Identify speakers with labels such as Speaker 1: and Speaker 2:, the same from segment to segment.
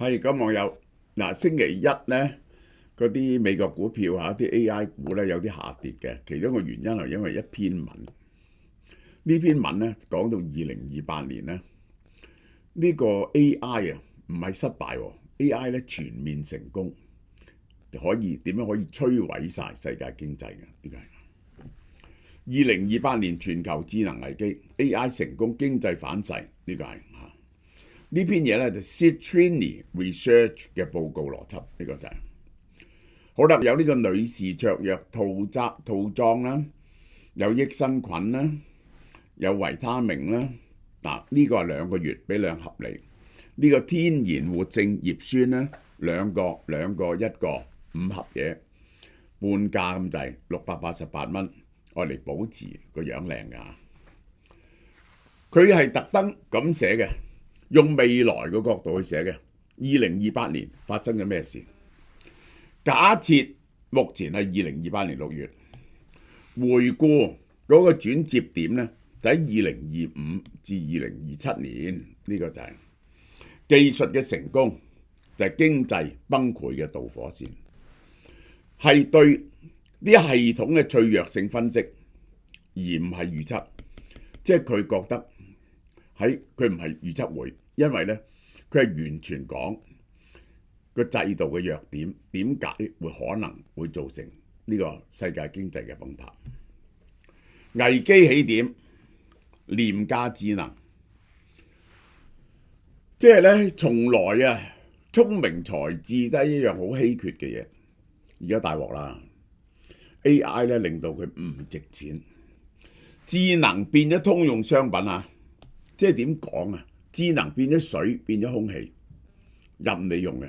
Speaker 1: 係咁，網友嗱，星期一咧嗰啲美國股票啲 AI 股咧有啲下跌嘅，其中個原因係因為一篇文。呢篇文咧講到2028年咧，呢個 AI 啊唔係失敗喎，AI 咧全面成功，可以點樣可以摧毀晒世界經濟嘅？呢個係2028年全球智能危機 ，AI 成功經濟反噬，呢個係嚇。呢篇嘢咧就 Citrini Research 嘅報告邏輯，呢個就係好啦。有呢個女士卓藥套裝啦，有益生菌啦，有維他命啦。嗱，呢個係2個月俾2盒你。呢個天然活性葉酸咧，兩個1個5盒嘢，半價咁滯，688蚊，愛嚟保持個樣靚㗎。佢係特登咁寫嘅。用未來個角度去寫嘅，2028年發生咗咩事？假設目前係2028年6月，回顧嗰個轉接點呢，就喺2025至2027年，呢個就係技術嘅成功，就係經濟崩潰嘅導火線，係對啲系統嘅脆弱性分析，而唔係預測，即係佢覺得。佢唔係預測會，因為咧佢係完全講個制度嘅弱點，點解會可能會造成呢個世界經濟嘅崩塌。危機起點，廉價智能，即係咧從來啊聰明才智都係一樣好稀缺嘅嘢，而家大鑊啦 ！AI 咧令到佢唔值錢，智能變咗通用商品啊！即係點講啊？智能變咗水，變咗空氣，任你用嘅。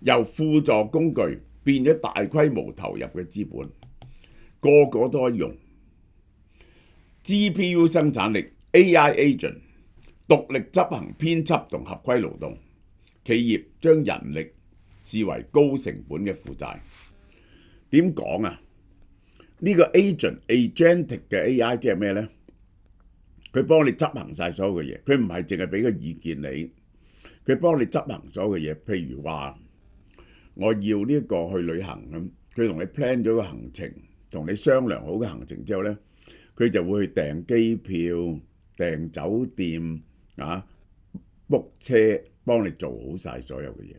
Speaker 1: 由輔助工具變咗大規模投入嘅資本，個個都可以用。GPU 生產力 AI agent 獨力執行編輯同合規勞動，企業將人力視為高成本嘅負債。點講啊？呢個 agentic 嘅 AI 即係咩呢？佢幫你執行晒所有嘅嘢，佢唔係淨係俾個意見你，佢幫你執行所有嘅嘢。譬如話，我要呢個去旅行咁，佢同你 plan 咗個行程，同你商量好嘅行程之後呢，佢就會去訂機票、訂酒店book 車，幫你做好晒所有嘅嘢。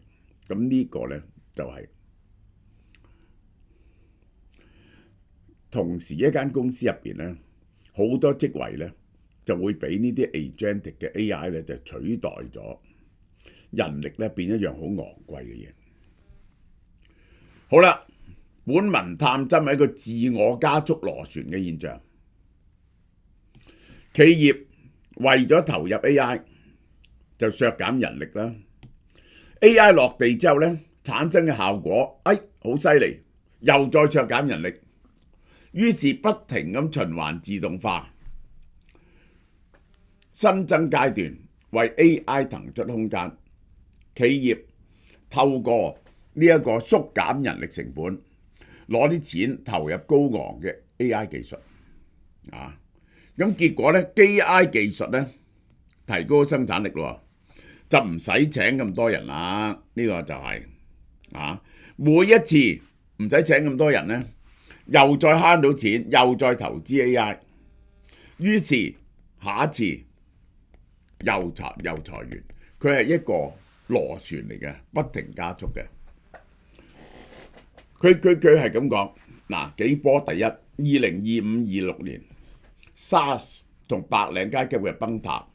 Speaker 1: 咁呢個呢，就係同時一間公司入邊呢，好多職位呢。就會俾呢啲 agentic 嘅 AI 咧就取代咗人力咧，變一樣好昂貴嘅嘢。好啦，本文探針係一個自我加速螺旋嘅現象。企業為咗投入 AI 就削減人力啦。AI 落地之後咧，產生嘅效果，好犀利，又再削減人力，於是不停咁循環自動化。新增階段為 AI 騰出空間，企業透過呢一個縮減人力成本，攞啲錢投入高昂嘅 AI 技術，咁結果咧 AI 技術咧提高生產力咯，就唔使請咁多人啦。呢個就係每一次唔使請咁多人咧，又再慳到錢，又再投資 AI， 於是下一次。又裁員，佢係一個螺旋嚟嘅，不停加速嘅。佢係咁講，幾波第一，2025-26年 SaaS 同白領階級嘅崩塌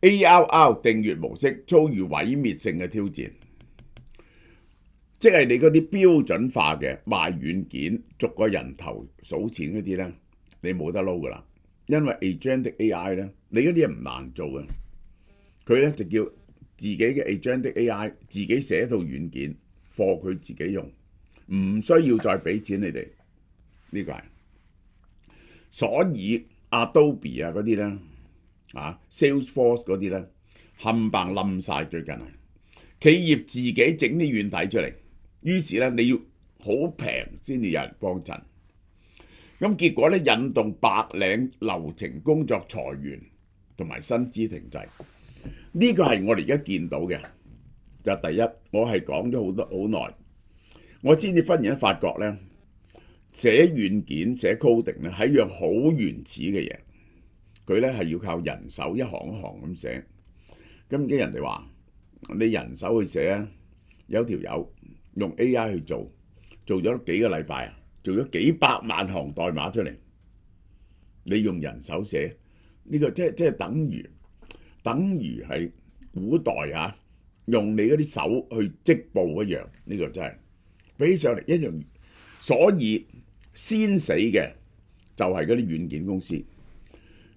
Speaker 1: ，ARR 訂閱模式遭遇毀滅性嘅挑戰，即係你嗰啲標準化嘅賣軟件，逐個人頭數錢嗰啲咧，你冇得撈噶啦。因為 agentic AI 咧，你嗰啲嘢唔難做嘅，佢咧就叫自己嘅 agentic AI 自己寫套軟件貨佢自己用，唔需要再俾錢你哋。呢個係，所以 Adobe 嗰啲咧，Salesforce 嗰啲咧，冚唪唥冧晒。最近係企業自己整啲軟體出嚟，於是咧你要好平先至有人幫襯。咁結果咧，引動白領流程工作裁員同埋薪資停滯，呢個係我哋而家見到嘅。就第一，我係講咗好耐，我先至忽然間發覺咧，寫軟件寫 coding 咧係一樣好原始嘅嘢，佢咧係要靠人手一行一行咁寫。咁嘅人哋話你人手去寫啊，有條友用 AI 去做咗幾個禮拜啊，做咗幾百萬行代碼出嚟。你用人手寫呢個即係等於係古代用你嗰啲手去織布一樣，呢個真係比起上嚟一樣。所以先死嘅就係嗰啲軟件公司。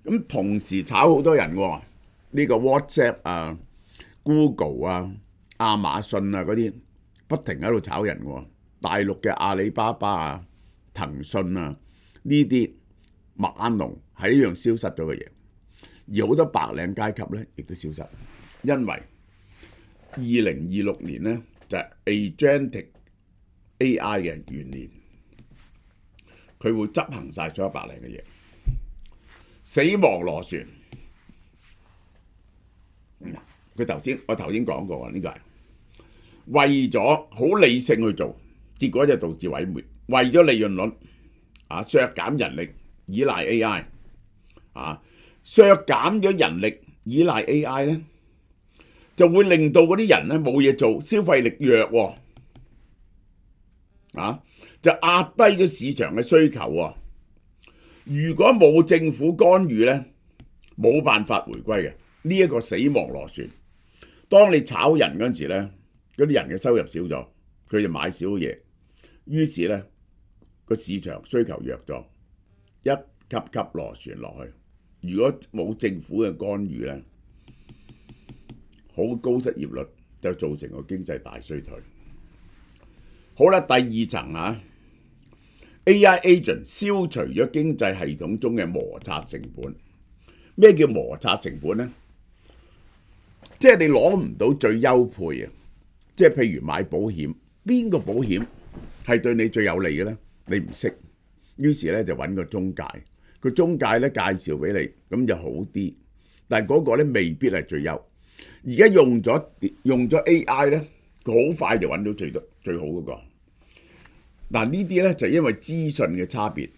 Speaker 1: 咁同時炒好多人喎，呢個 WhatsApp Google 亞馬遜嗰啲不停喺度炒人喎。大陸嘅阿里巴巴騰訊呢啲碼農係一樣消失咗嘅嘢，而好多白領階級咧亦都消失，因為2026年咧就係 Agentic AI 嘅元年，佢會執行晒所有白領嘅嘢。死亡螺旋，我頭先講過呢個係為咗好理性去做，結果就導致毀滅。為咗利潤率削減人力，依賴 AI 削減咗人力，依賴 AI 咧，就會令到嗰啲人咧冇嘢做，消費力弱就壓低咗市場嘅需求喎。如果冇政府干預咧，冇辦法回歸嘅呢一個死亡螺旋。當你炒人嗰陣時咧，嗰啲人嘅收入少咗，佢就買少嘢，於是咧個市場需求弱咗，一級級螺旋落去。如果冇政府嘅干預咧，好高失業率就造成個經濟大衰退。好啦，第二層AI agent 消除咗經濟系統中嘅摩擦成本。咩叫摩擦成本呢？即係你攞唔到最優配啊！即係譬如買保險，邊個保險係對你最有利嘅呢？你唔識，於是咧就揾個中介，個中介咧介紹俾你，咁就好啲。但係嗰個咧未必係最優。而家用咗 AI 咧，佢好快就揾到最好嗰個。嗱，呢啲咧就因為資訊嘅差別，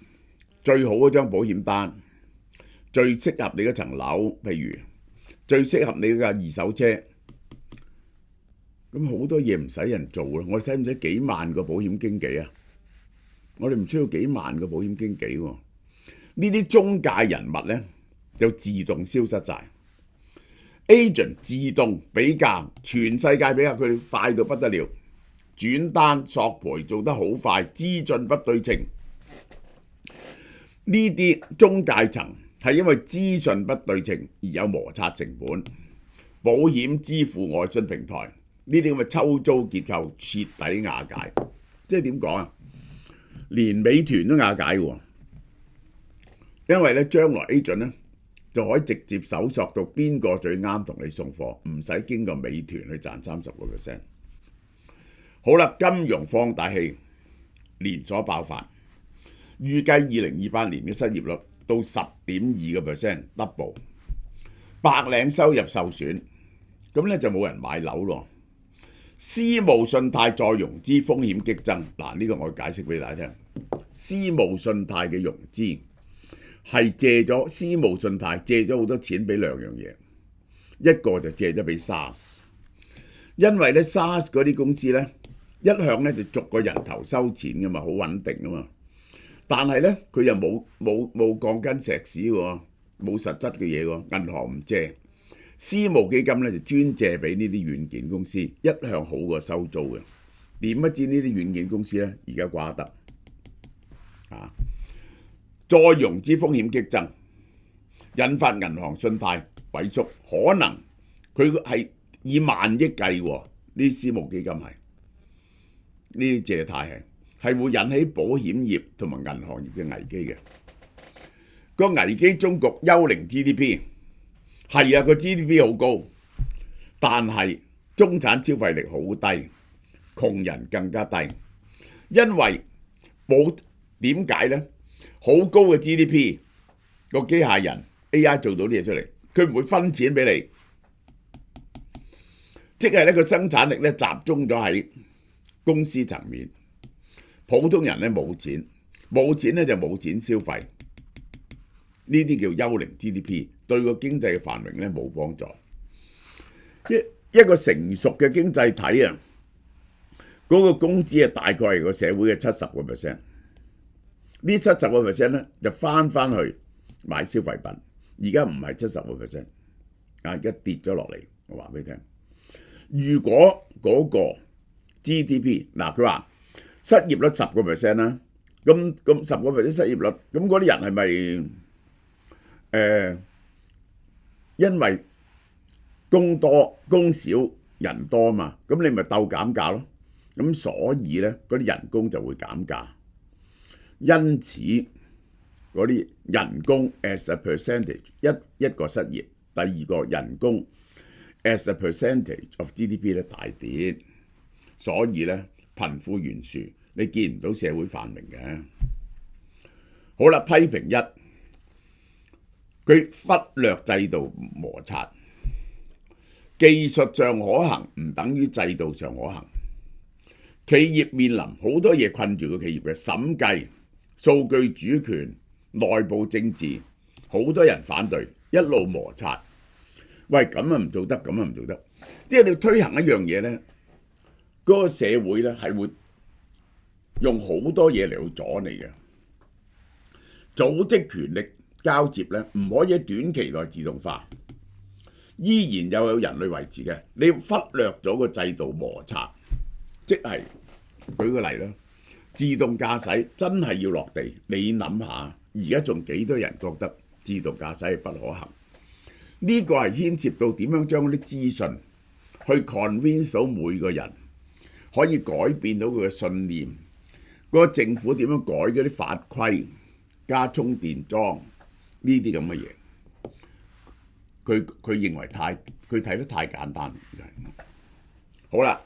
Speaker 1: 最好嗰張保險單，最適合你嗰層樓，譬如最適合你嘅二手車，咁好多嘢唔使人做啦。我哋使唔使幾萬個保險經紀啊？我哋唔需要幾萬個保險經紀喎。呢啲中介人物咧就自動消失晒。Agent 自動比價，全世界比較，佢哋快到不得了。轉單索賠做得好快，資訊不對稱。呢啲中介層係因為資訊不對稱而有摩擦成本。保險支付外信平台呢啲咁嘅抽租結構徹底瓦解。即係點講啊？連美團都瓦解喎，因為咧將來 agent 咧就可以直接搜索到邊個最啱同你送貨，唔使經過美團去賺30%。好啦，金融放大器連鎖爆發，預計2028年嘅失業率到10.2% double， 白領收入受損，咁咧就冇人買樓咯。私募信貸再融資風險激增，嗱呢個我解釋俾大家聽。私募信貸嘅融資係借咗好多錢俾兩樣嘢，一個就借咗俾 SaaS， 因為咧 SaaS 嗰啲公司咧一向咧就逐個人頭收錢噶嘛，好穩定噶嘛。但係咧佢又冇鋼筋石屎喎，冇實質嘅嘢喎，銀行唔借。私募基金咧就專借俾呢啲軟件公司，一向好過收租嘅。點不知呢啲軟件公司咧而家掛得再融資風險激增，引發銀行信貸萎縮，可能佢係以萬億計喎。呢啲私募基金係呢啲借貸係會引起保險業同埋銀行業嘅危機嘅。個危機中局幽靈 GDP 係啊，個 GDP 好高，但係中產消費力好低，窮人更加低，因為冇點解呢？好高嘅 GDP 個機械人 AI 做到啲嘢出嚟，佢唔會分錢俾你，即係呢個生產力咧集中咗喺公司層面，普通人咧冇錢，冇錢咧就冇錢消費，呢啲叫幽靈 GDP， 對個經濟嘅繁榮咧冇幫助。一個成熟嘅經濟體啊，嗰個工資大概係個社會嘅70%，呢70%咧就翻去買消費品，而家唔係70%，而家跌咗落嚟。我話俾你聽，如果嗰個 GDP 嗱，佢話失業率10%啦，咁10% 失業率，咁嗰啲人係咪因為工多工少人多嘛，咁你咪鬥減價咯，咁所以咧嗰啲人工就會減價，因此嗰啲人工 as a percentage 一個失業，第二個人工 as a percentage of GDP 咧大跌，所以咧貧富懸殊，你見唔到社會繁榮嘅。好啦，批評一，佢忽略制度摩擦。技術上可行唔等於制度上可行，企業面臨好多嘢困住個企業嘅審計、數據主權、內部政治，好多人反對，一路摩擦。喂，咁啊唔做得，咁啊唔做得，即係你推行一樣嘢呢，嗰個社會呢係會用好多嘢嚟去阻你嘅。組織權力交接呢，唔可以喺短期內自動化。依然又有人類維持嘅，你忽略咗個制度摩擦，即係舉個例啦，自動駕駛真係要落地，你諗下，而家仲幾多人覺得自動駕駛係不可行？呢個係牽涉到點樣將嗰啲資訊去 convince 到每個人，可以改變到佢嘅信念。嗰個政府點樣改嗰啲法規、加充電樁呢啲咁嘅嘢？佢認為佢睇得太簡單。好啦，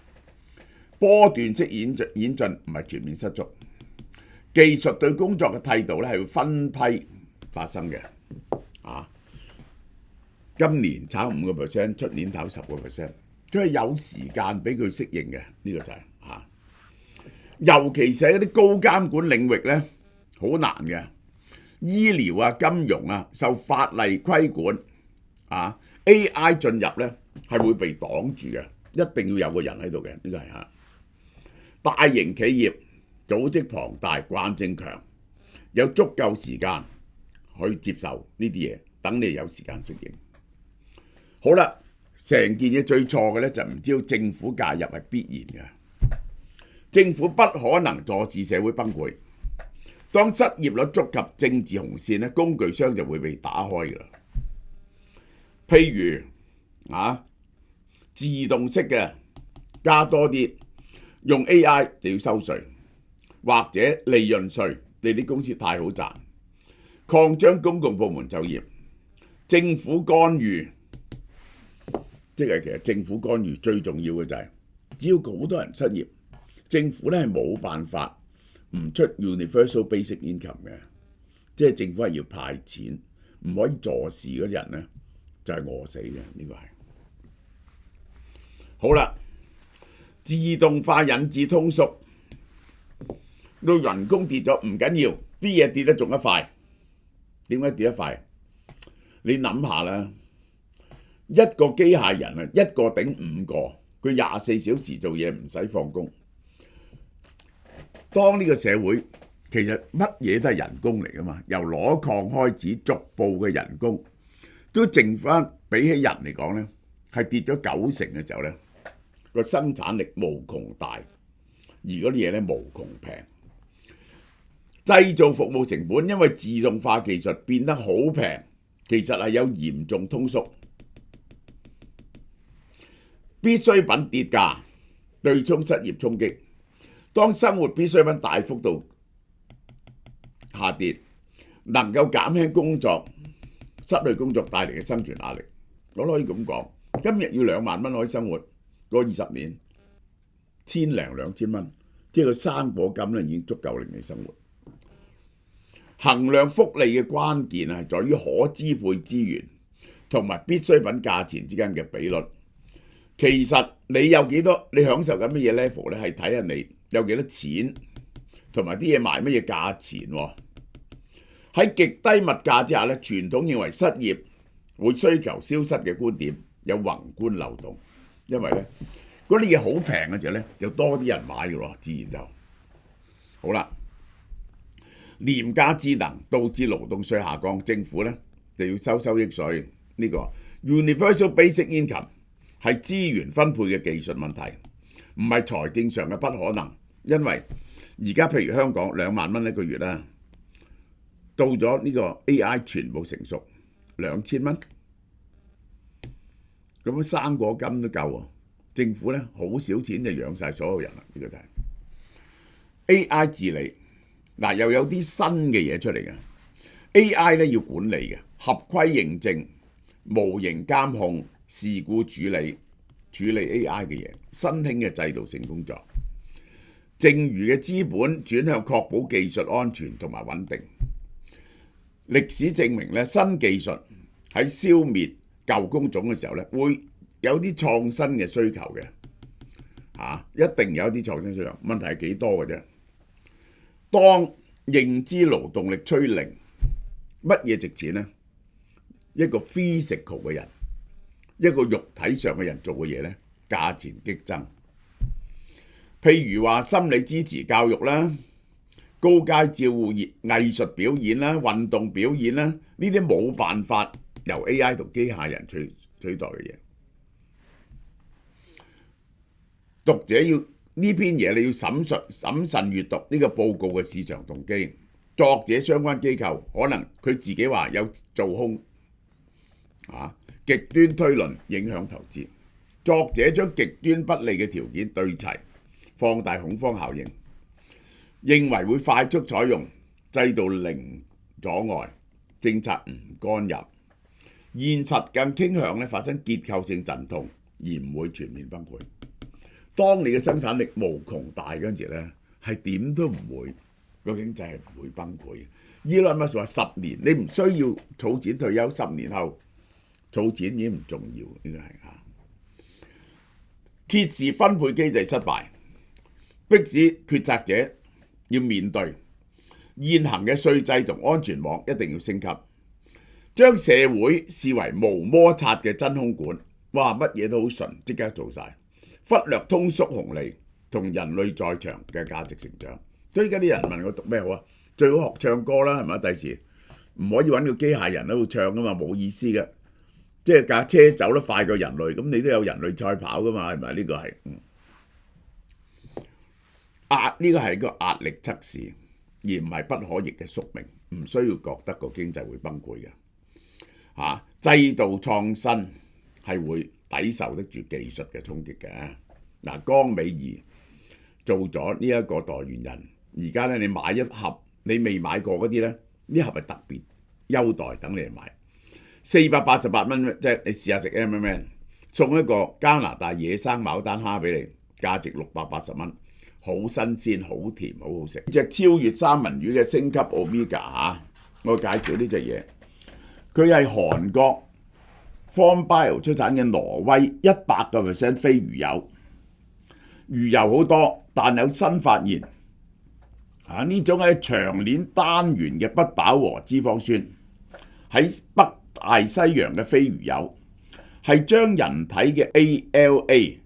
Speaker 1: 波段式演進唔係全面失足，技術對工作嘅態度咧係會分批發生嘅。今年炒5%，出年炒10%，佢係有時間俾佢適應嘅。呢個就係尤其是喺嗰啲高監管領域咧，好難嘅。醫療啊、金融啊，受法例規管。AI 進入咧係會被擋住嘅，一定要有個人喺度嘅，呢個係大型企業組織龐大、慣性強，有足夠時間去接受呢啲嘢，等你有時間適應。好啦，成件嘢最錯嘅咧就唔知道政府介入係必然嘅，政府不可能阻止社會崩潰。當失業率觸及政治紅線咧，工具箱就會被打開㗎啦。譬如自動式嘅加多啲，用 AI 就要收稅，或者利潤稅，你啲公司太好賺，擴張公共部門就業，政府干預，即係其實政府干預最重要嘅就係，只要好多人失業，政府咧係冇辦法唔出 universal basic income 嘅，即係政府係要派錢，唔可以坐視嗰啲人咧。就係餓死嘅，呢個係好啦。自動化引致通縮，到人工跌咗唔緊要，啲嘢跌得仲一快。點解跌得快？你諗下啦，一個機械人啊，一個頂5個，佢24小時做嘢唔使放工。當呢個社會其實乜嘢都係人工嚟噶嘛，由攞礦開始，逐步嘅人工。都剩翻比起人嚟講咧，係跌咗90%嘅時候咧，個生產力無窮大，而嗰啲嘢咧無窮平。製造服務成本因為自動化技術變得好平，其實係有嚴重通縮。必需品跌價，對沖失業衝擊。當生活必需品大幅度下跌，能夠減輕失去工作帶嚟嘅生存壓力，我都可以咁講。今日要2萬蚊可以生活，過20年1000零2000蚊，即係個生果金咧已經足夠令你生活。衡量福利嘅關鍵係在於可支配資源同埋必需品價錢之間嘅比率。其實你有幾多，你享受緊乜嘢 level 咧，係睇下你有幾多錢，同埋啲嘢賣乜嘢價錢喎。喺極低物價之下咧，傳統認為失業會需求消失嘅觀點有宏觀漏洞，因為咧嗰啲嘢好平嘅時候咧，就多啲人買嘅咯，自然就好啦。廉價智能導致勞動稅下降，政府咧就要收益稅。呢個 Universal Basic Income 係資源分配嘅技術問題，唔係財政上嘅不可能。因為而家譬如香港2萬蚊一個月啦，到咗呢個 AI 全部成熟2000蚊，咁樣生果金都夠喎。政府咧好少錢就養晒所有人啦，呢個就係 AI 治理。嗱，又有啲新嘅嘢出嚟嘅 AI 咧，要管理嘅合規認證、模型監控、事故處理 AI 嘅嘢，新興嘅制度性工作，剩餘嘅資本轉向確保技術安全同埋穩定。歷史證明咧，新技術喺消滅舊工種嘅時候咧，會有啲創新嘅需求嘅，一定有啲創新需求。問題係幾多嘅啫？當認知勞動力趨零，乜嘢值錢呢？一個 physical 嘅人，一個肉體上嘅人做嘅嘢呢，價錢激增。譬如話心理支持教育啦、高階照護業、藝術表演啦、運動表演啦，呢啲冇辦法由 AI 同機械人取代嘅嘢。讀者要呢篇嘢，你要審慎閱讀呢個報告嘅市場動機。作者相關機構可能佢自己話有做空，極端推論影響投資。作者將極端不利嘅條件對齊，放大恐慌效應，認為會快速採用，制度零阻礙，政策唔干預。現實更傾向咧發生結構性陣痛，而唔會全面崩潰。當你嘅生產力無窮大嗰陣時咧，係點都唔會，個經濟係唔會崩潰。Elon Musk話10年你唔需要儲錢退休，10年後儲錢已經唔重要。呢個係揭示分配機制失敗，迫使決策者要面對現行嘅稅制同安全網一定要升級，將社會視為無摩擦嘅真空管。哇，乜嘢都好順，即刻做晒。忽略通縮紅利同人類在場嘅價值成長。所以而家啲人問我讀咩好啊？最好學唱歌啦，係咪？第時唔可以揾個機械人喺度唱噶嘛，冇意思嘅。即係架車走得快過人類，咁你都有人類賽跑噶嘛，係咪？呢個係呢個係一個壓力測試，而唔係不可逆嘅宿命。唔需要覺得個經濟會崩潰嘅。制度創新係會抵受得住技術嘅衝擊嘅。江美儀做咗呢一個代言人，而家咧你買一盒你未買過嗰啲咧，呢盒係特別優待等你嚟買，488蚊，即係你試下食 M&M， 送一個加拿大野生牡丹蝦俾你，價值680蚊，好新鮮、好甜、好好食。隻超越三文魚嘅升級 Omega 我介紹呢隻嘢，佢係韓國 FormBio 出產嘅挪威100% 非魚油，魚油好多，但有新發現，呢種係長鏈單元嘅不飽和脂肪酸，喺北大西洋嘅非魚油，係將人體嘅 ALA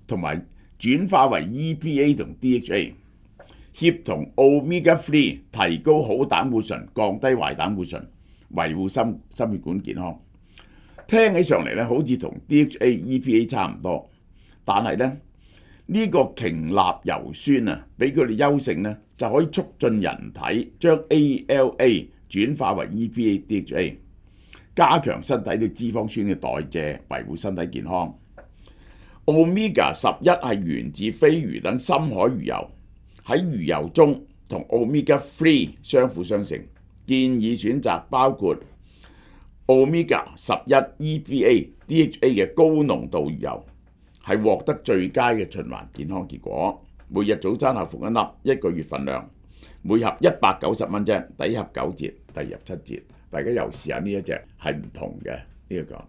Speaker 1: 同埋轉化為 EPA 同 DHA， 協同 Omega 3提高好膽固醇，降低壞膽固醇，維護心血管健康。聽起上嚟咧，好似同 DHA、EPA 差唔多，但係咧呢個鯨鈉油酸啊，俾佢哋優勝咧，就可以促進人體將 ALA 轉化為 EPA、DHA， 加強身體對脂肪酸嘅代謝，維護身體健康。Omega 11係源自飛魚等深海魚油，喺魚油中同 Omega 3相輔相成，建議選擇包括Omega 11 EPA、DHA 嘅高濃度魚油，係獲得最佳嘅循環健康結果。每日早餐後服一粒，1個月份量，每盒190蚊啫，第一盒9折，第二盒7折。大家又試下呢一隻係唔同嘅呢一個。